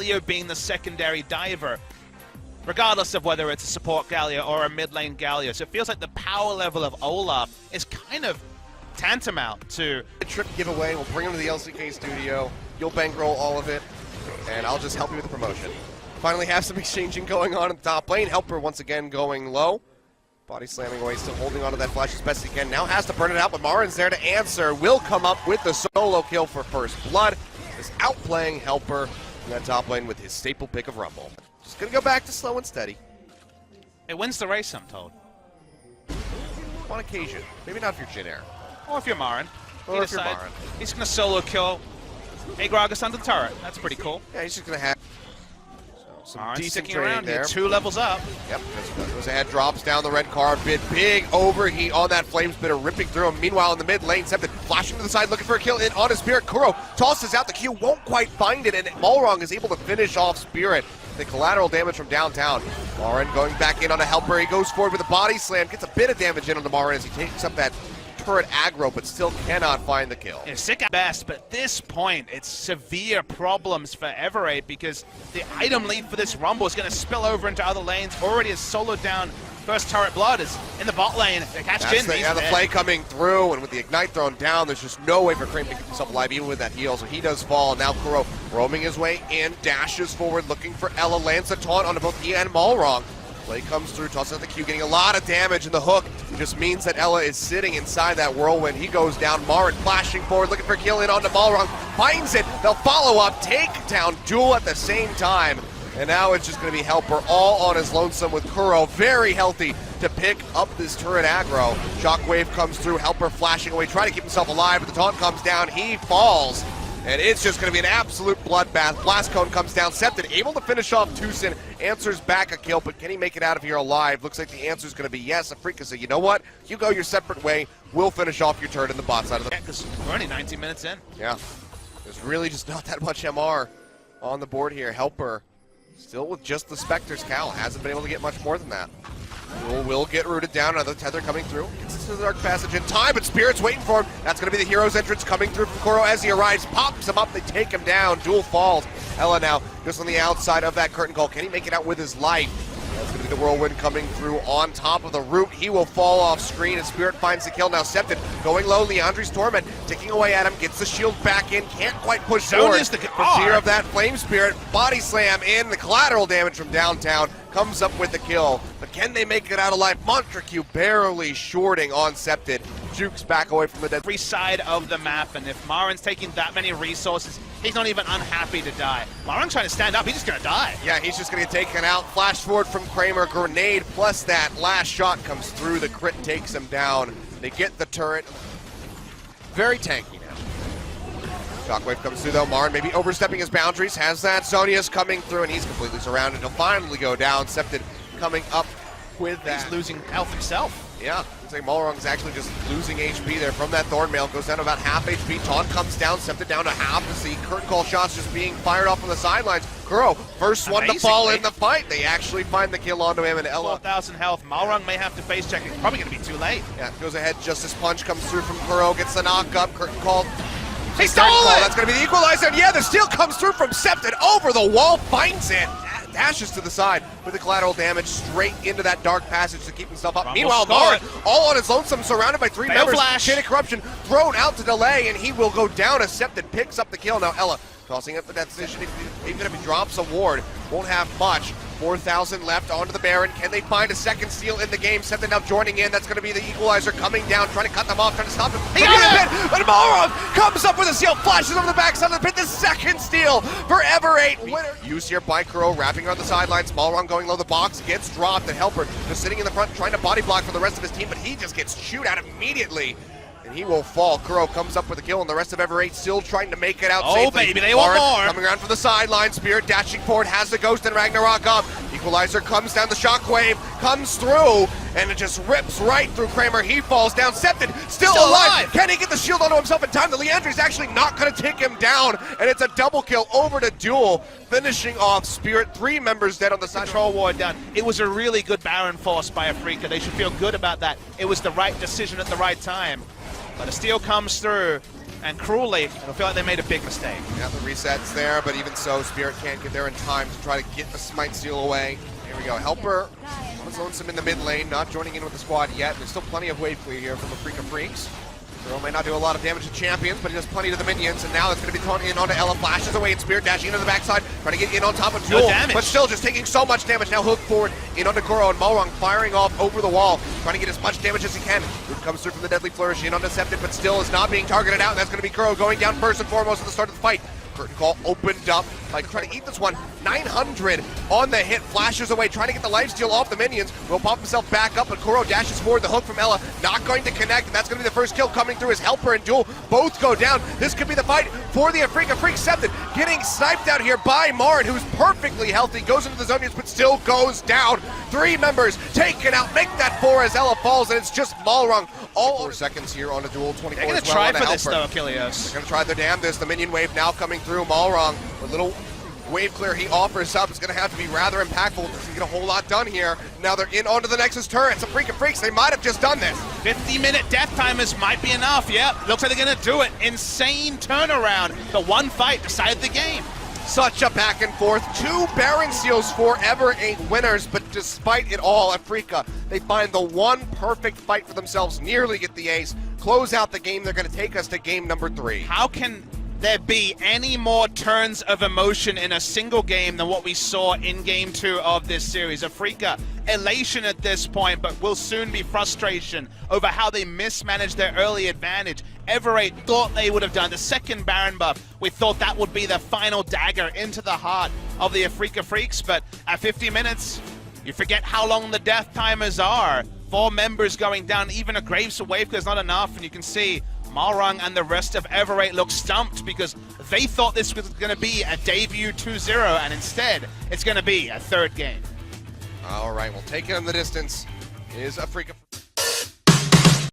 Galio being the secondary diver, regardless of whether it's a support Galio or a mid lane Galio. So it feels like the power level of Olaf is kind of tantamount to a trip giveaway. We'll bring him to the LCK studio. You'll bankroll all of it, and I'll just help you with the promotion. Finally have some exchanging going on in the top lane. Helper once again going low. Body slamming away, still holding onto that flash as best he can. Now has to burn it out, but MaRin's there to answer. Will come up with the solo kill for first blood. Is outplaying Helper in that top lane with his staple pick of Rumble. Just gonna go back to slow and steady. it wins the race, I'm told. On occasion. Maybe not if you're Jhin. Or if you're MaRin. Or if you're MaRin. He's gonna solo kill a Gragas under the turret. That's pretty cool. Yeah, he's just gonna have some MaRin decent sticking around there. here, 2 levels up. Yep, goes ahead, drops down the red carpet. Big overheat on that flame spitter, ripping through him. Meanwhile, in the mid lane, Cepted flashing to the side, looking for a kill in on his Spirit. Kuro tosses out the Q, won't quite find it, and Malrang is able to finish off Spirit. The collateral damage from downtown. MaRin going back in on a Helper. He goes forward with a body slam, gets a bit of damage in on the MaRin as he takes up that turret aggro, but still cannot find the kill. Yeah, sick at best, but at this point, it's severe problems for Everate because the item lead for this Rumble is going to spill over into other lanes. Already has soloed down first turret blood is in the bot lane. They catch Jhin. The play coming through, and with the Ignite thrown down, there's just no way for Kramer to keep himself alive, even with that heal, so he does fall. Now Kuro roaming his way in, dashes forward, looking for Ella, lands a taunt onto both he and Malrang. Play comes through, tosses out the Q, getting a lot of damage in the hook. It just means that Ella is sitting inside that whirlwind. He goes down, MaRin flashing forward, looking for a kill in onto Malrang, finds it, they'll follow up, take down Deul at the same time. And now it's just going to be Helper all on his lonesome with Kuro, very healthy to pick up this turret aggro. Shockwave comes through, Helper flashing away, trying to keep himself alive, but the taunt comes down, he falls. And it's just going to be an absolute bloodbath. Blast Cone comes down, Cepted able to finish off Tusin, answers back a kill, but can he make it out of here alive? Looks like the answer is going to be yes. Afreeca said, you know what? You go your separate way, we'll finish off your turret in the bot side of the... Yeah, because we're only 19 minutes in. Yeah, there's really just not that much MR on the board here. Helper still with just the Spectre's Cowl, hasn't been able to get much more than that. Will get rooted down, another tether coming through. Gets to the Dark Passage in time, but Spirit's waiting for him. That's going to be the hero's entrance coming through from Kuro as he arrives. Pops him up, they take him down. Deul falls. Ella now just on the outside of that curtain call. Can he make it out with his life? That's going to be the whirlwind coming through on top of the root. He will fall off screen, and Spirit finds the kill. Now Cepted going low. Leandri's Torment ticking away at him. Gets the shield back in. Can't quite push forward for fear of that Flame Spirit. Body slam in. The collateral damage from downtown comes up with the kill. But can they make it out alive? Monster Q barely shorting on Cepted. Jukes back away from the dead. Every side of the map, and if MaRin's taking that many resources, he's not even unhappy to die. MaRin trying to stand up, he's just going to die. Yeah, he's just going to get taken out. Flash forward from Kramer, grenade, plus that last shot comes through. The crit takes him down. They get the turret. Very tanky now. Shockwave comes through though. MaRin maybe overstepping his boundaries. Has that. Zonia's coming through, and he's completely surrounded. He'll finally go down. Cepted coming up with that. He's losing health himself. Yeah, looks like Malrang's actually just losing HP there from that Thornmail. Goes down to about half HP. Taunt comes down, Cepted down to half as the curtain call shots just being fired off on the sidelines. Kuro, first one to fall in the fight. They actually find the kill onto him, and Ella. 4,000 health. Malrang may have to face check. It's probably going to be too late. Yeah, goes ahead. Justice Punch comes through from Kuro, gets the knock up. Curtain call. He stole it! That's going to be the equalizer. And yeah, the steal comes through from Cepted over the wall, finds it. Dashes to the side with the collateral damage straight into that dark passage to keep himself up. Meanwhile, MaRin, all on his lonesome, surrounded by 3 members. Chain of Corruption thrown out to delay, and he will go down as Cepted picks up the kill. Now Ella tossing up the death position. Even if he drops a ward, won't have much. 4,000 left onto the Baron. Can they find a second steal in the game? Cepted now joining in. That's going to be the equalizer coming down, trying to cut them off, trying to stop him. He got it! But Malrang comes up with a steal, flashes over the backside of the pit. The second steal for Everate. Winner. Used here by Kuro, wrapping around the sidelines. Malrang going low. The box gets dropped. The Helper just sitting in the front, trying to body block for the rest of his team, but he just gets chewed out immediately. And he will fall. Kuro comes up with a kill, and the rest of Everate still trying to make it out safely. Oh, baby, they want more. Coming around from the sideline. Spirit dashing forward, has the Ghost and Ragnarok up. Equalizer comes down, the Shockwave comes through, and it just rips right through Kramer. He falls down. Cepted still alive. Can he get the shield onto himself in time? The Leandri's actually not going to take him down, and it's a double kill over to Deul, finishing off Spirit. 3 members dead on the side. Control ward done. It was a really good Baron force by Afreeca. They should feel good about that. It was the right decision at the right time. But a steal comes through, and cruelly, it'll feel like they made a big mistake. Yeah, the reset's there, but even so, Spirit can't get there in time to try to get the Smite Steal away. Here we go, Helper was lonesome in the mid lane, not joining in with the squad yet. There's still plenty of wave clear here from the Freecs. Kuro may not do a lot of damage to champions, but he does plenty to the minions, and now it's going to be thrown in onto Ella, flashes away, and Spirit dashing into the backside, trying to get in on top of Deul, but still just taking so much damage. Now hook forward, in onto Kuro, and Malrang firing off over the wall, trying to get as much damage as he can. Root comes through from the Deadly Flourish, in onto Cepted, but still is not being targeted out, and that's going to be Kuro going down first and foremost at the start of the fight. Curtain Call opened up, like trying to eat this one. 900 on the hit, flashes away, trying to get the lifesteal off the minions. Will pop himself back up, but Kuro dashes forward. The hook from Ella, not going to connect, and that's going to be the first kill coming through as Helper and Deul both go down. This could be the fight for the Afreeca. Freecs Cepted getting sniped out here by MaRin, who's perfectly healthy, goes into the zone, but still goes down. 3 members taken out, make that 4 as Ella falls, and it's just Malrang. All 4 seconds here on a Duel, 24 They're going to try for this though, Achilleos. They're going to try their damnedest. The minion wave now coming through. Malrang, the little wave clear he offers up is going to have to be rather impactful. Doesn't get a whole lot done here. Now they're in onto the Nexus turret. It's a Freecs. They might have just done this. 50-minute death timers might be enough. Yep, looks like they're going to do it. Insane turnaround. The one fight decided the game. Such a back and forth. 2 Baron Seals for Ever 8 winners, but despite it all, Afreeca, they find the one perfect fight for themselves, nearly get the ace, close out the game. They're going to take us to game number 3. How can there be any more turns of emotion in a single game than what we saw in game 2 of this series? Afreeca, elation at this point, but will soon be frustration over how they mismanaged their early advantage. Ever 8 thought they would have done the second Baron buff. We thought that would be the final dagger into the heart of the Afreeca Freecs, but at 50 minutes, you forget how long the death timers are. 4 members going down, even a Graves wave is not enough, and you can see Malrang and the rest of Ever 8 look stumped because they thought this was going to be a debut 2-0, and instead, it's going to be a 3rd game. All right, well, taking in the distance is Afreeca.